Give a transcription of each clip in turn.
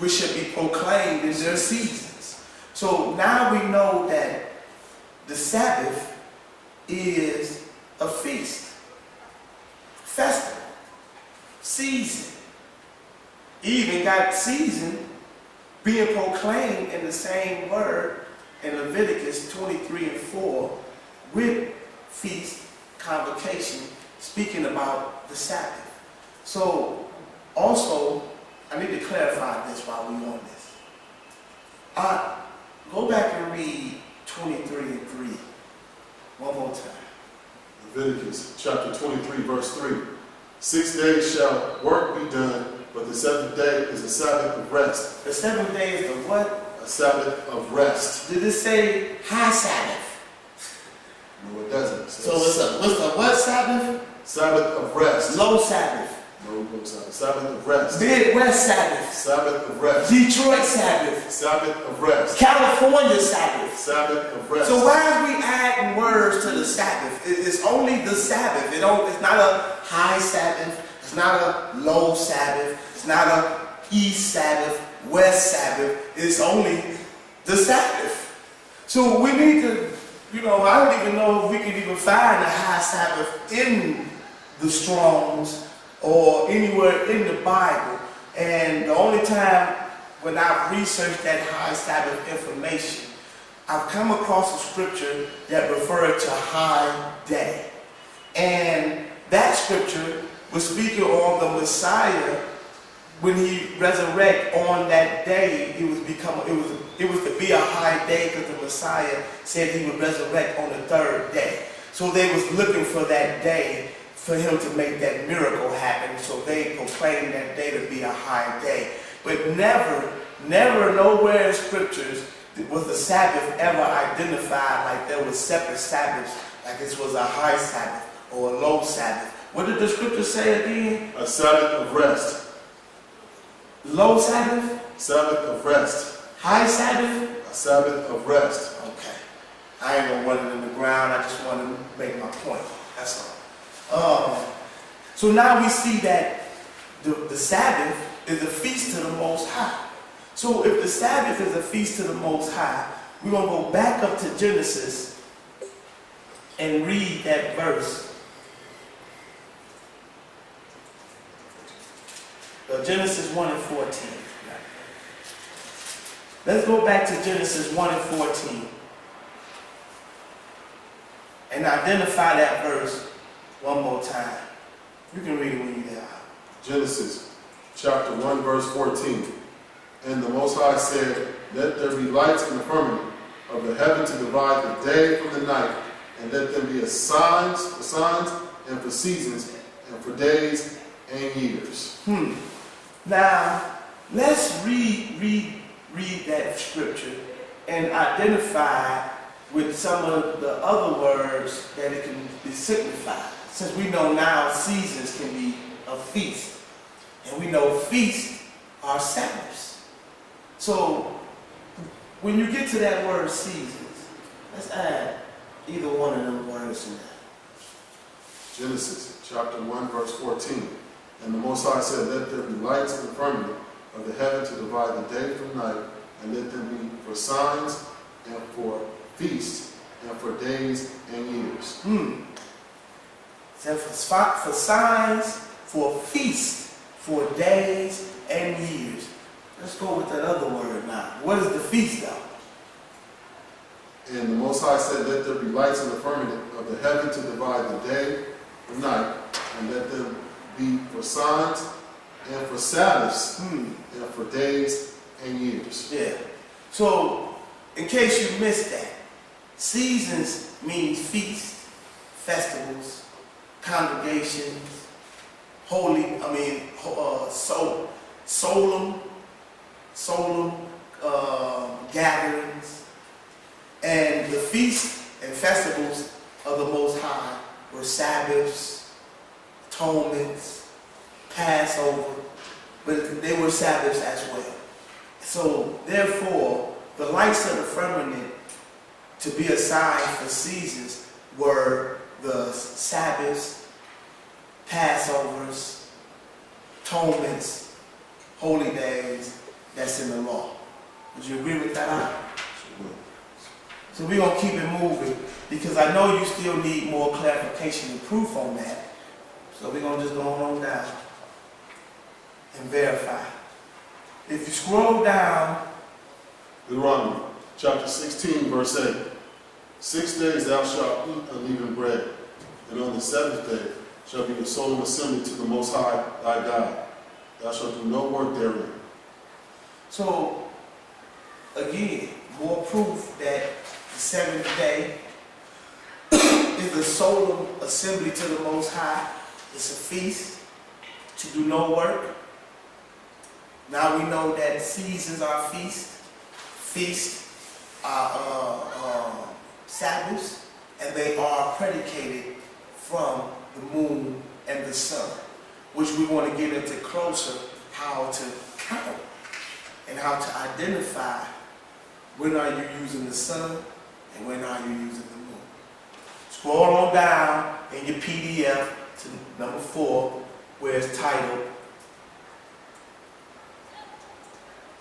which should be proclaimed in their seasons. So now we know that the Sabbath is a feast, festival, season. Even got season being proclaimed in the same word in Leviticus 23:4 with feast, convocation, speaking about the Sabbath. So also, I need to clarify this while we're on this. Go back and read 23:3 one more time. Leviticus chapter 23, verse 3. 6 days shall work be done, but the seventh day is a Sabbath of rest. The seventh day is the what? A Sabbath of rest. Did it say high Sabbath? No, it doesn't. So what's the what Sabbath? Sabbath of rest. Low Sabbath. No Sabbath. Sabbath of rest. Midwest Sabbath. Sabbath of rest. Detroit Sabbath. Sabbath of rest. California Sabbath. Sabbath of rest. So why are we adding words to the Sabbath? It's only the Sabbath. It's not a high Sabbath. It's not a low Sabbath. It's not a east Sabbath, west Sabbath. It's only the Sabbath. So we need to, I don't even know if we can even find a high Sabbath in the Strongs or anywhere in the Bible. And the only time when I've researched that high Sabbath information, I've come across a scripture that referred to high day. And that scripture was speaking on the Messiah when he resurrected on that day. It was to be a high day because the Messiah said he would resurrect on the third day. So they was looking for that day for him to make that miracle happen. So they proclaimed that day to be a high day. But never nowhere in scriptures was the Sabbath ever identified like there was separate Sabbaths, like this was a high Sabbath or a low Sabbath. What did the scripture say again? A Sabbath of rest. Low Sabbath? Sabbath of rest. High Sabbath? A Sabbath of rest. Okay. I ain't gonna run it in the ground. I just want to make my point. That's all. So now we see that the Sabbath is a feast to the Most High. So if the Sabbath is a feast to the Most High, we're going to go back up to Genesis and read that verse. Genesis 1:14. Let's go back to Genesis 1:14 and identify that verse one more time. You can read it when you're there. Genesis chapter 1, verse 14. And the Most High said, let there be lights in the firmament of the heaven to divide the day from the night, and let them be as signs and for seasons and for days and years. Now, let's read that scripture and identify with some of the other words that it can be signified. Since we know now seasons can be a feast, and we know feasts are Sabbaths. So, when you get to that word seasons, let's add either one of them words in there. Genesis chapter 1, verse 14. And the Most High said, let there be lights in the firmament of the heaven to divide the day from night, and let them be for signs and for feasts and for days and years. So for signs, for feasts, for days and years. Let's go with that other word now. What is the feast though? And the Most High said, let there be lights in the firmament of the heaven to divide the day from night, and let them be for signs and for Sabbaths and for days and years. Yeah. So, in case you missed that, seasons means feasts, festivals, congregations, solemn gatherings, and the feasts and festivals of the Most High were Sabbaths, atonements, Passover, but they were Sabbaths as well. So therefore, the lights of the firmament to be a sign for seasons were the Sabbaths, Passovers, atonements, holy days, that's in the law. Would you agree with that? So we're going to keep it moving because I know you still need more clarification and proof on that. So we're going to just go on down and verify. If you scroll down, Deuteronomy chapter 16, verse 8. 6 days thou shalt eat unleavened bread, and on the seventh day shall be a solemn assembly to the Most High thy God. Thou shalt do no work therein. So, again, more proof that the seventh day is a solemn assembly to the Most High. It's a feast to do no work. Now we know that seasons are feasts are Sabbaths, and they are predicated from the moon and the sun, which we want to get into closer how to count and how to identify when are you using the sun and when are you using the moon. Scroll on down in your PDF to number 4, where it's titled,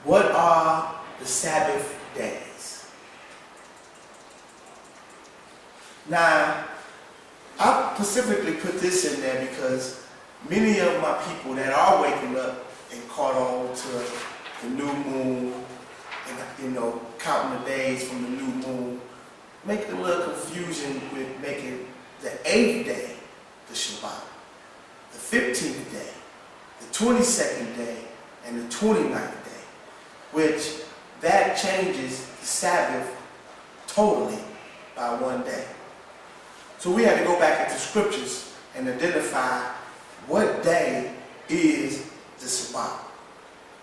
What are the Sabbath days? Now, I specifically put this in there because many of my people that are waking up and caught on to the new moon and, counting the days from the new moon, make a little confusion with making the 8th day the Shabbat, the 15th day, the 22nd day, and the 29th day, which that changes the Sabbath totally by one day. So we had to go back into scriptures and identify what day is the Sabbath.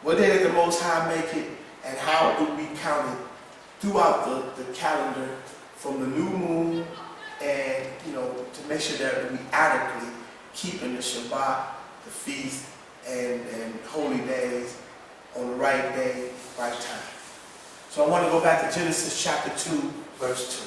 What day did the Most High make it, and how do we count it throughout the calendar from the new moon, and to make sure that we adequately keeping the Shabbat, the feast, and holy days on the right day, right time. So I want to go back to Genesis chapter 2, verse 2.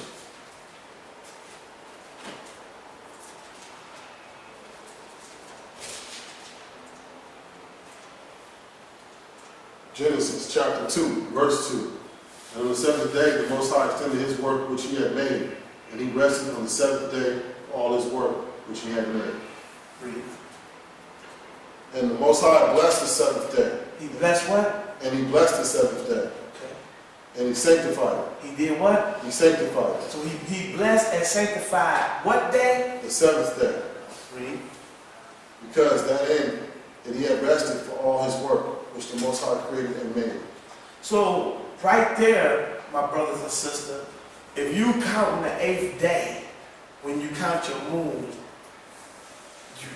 Genesis chapter 2, verse 2. And on the seventh day the Most High extended his work which he had made, and he rested on the seventh day for all his work which he had made. Read. And the Most High blessed the seventh day. He blessed what? And he blessed the seventh day. Okay. And he sanctified it. He did what? He sanctified it. So he blessed and sanctified what day? The seventh day. Read. Because that end, and he had rested for all his work which the Most High created and made. So right there, my brothers and sisters, if you count the 8th day, when you count your moon,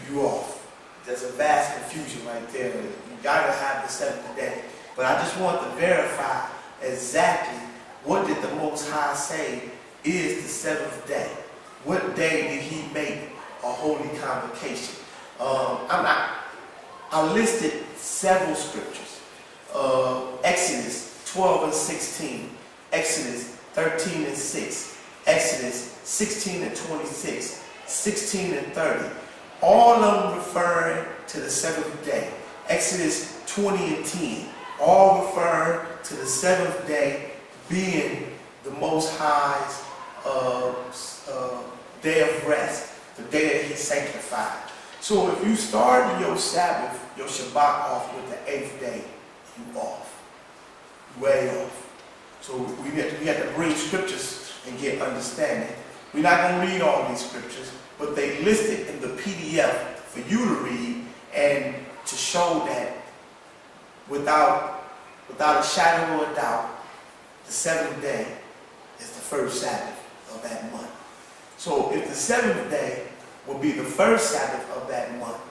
you off. There's a vast confusion right there. You gotta have the 7th day. But I just want to verify exactly what did the Most High say is the 7th day. What day did he make a holy convocation? I listed several scriptures. Exodus 12 and 16, Exodus 13 and 6, Exodus 16 and 26, 16 and 30. All of them referring to the 7th day. Exodus 20 and 10, all referring to the 7th day being the Most High's day of rest, the day that he sanctified. So if you start your Sabbath, your Shabbat off with the 8th day, you off. Way off. So we have to bring scriptures and get understanding. We're not going to read all these scriptures, but they listed in the PDF for you to read and to show that without a shadow of a doubt, the 7th day is the first Sabbath of that month. So if the 7th day will be the first Sabbath of that month,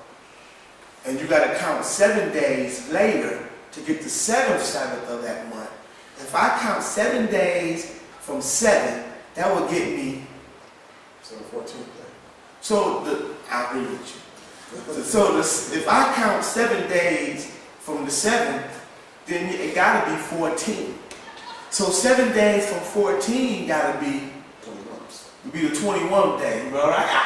and you got to count 7 days later to get the 7th Sabbath of that month. If I count 7 days from 7, that would get me So the 14th day. So I agree with you. So if I count 7 days from the 7th, then it got to be 14. So 7 days from 14 got to be the 21st day. All right?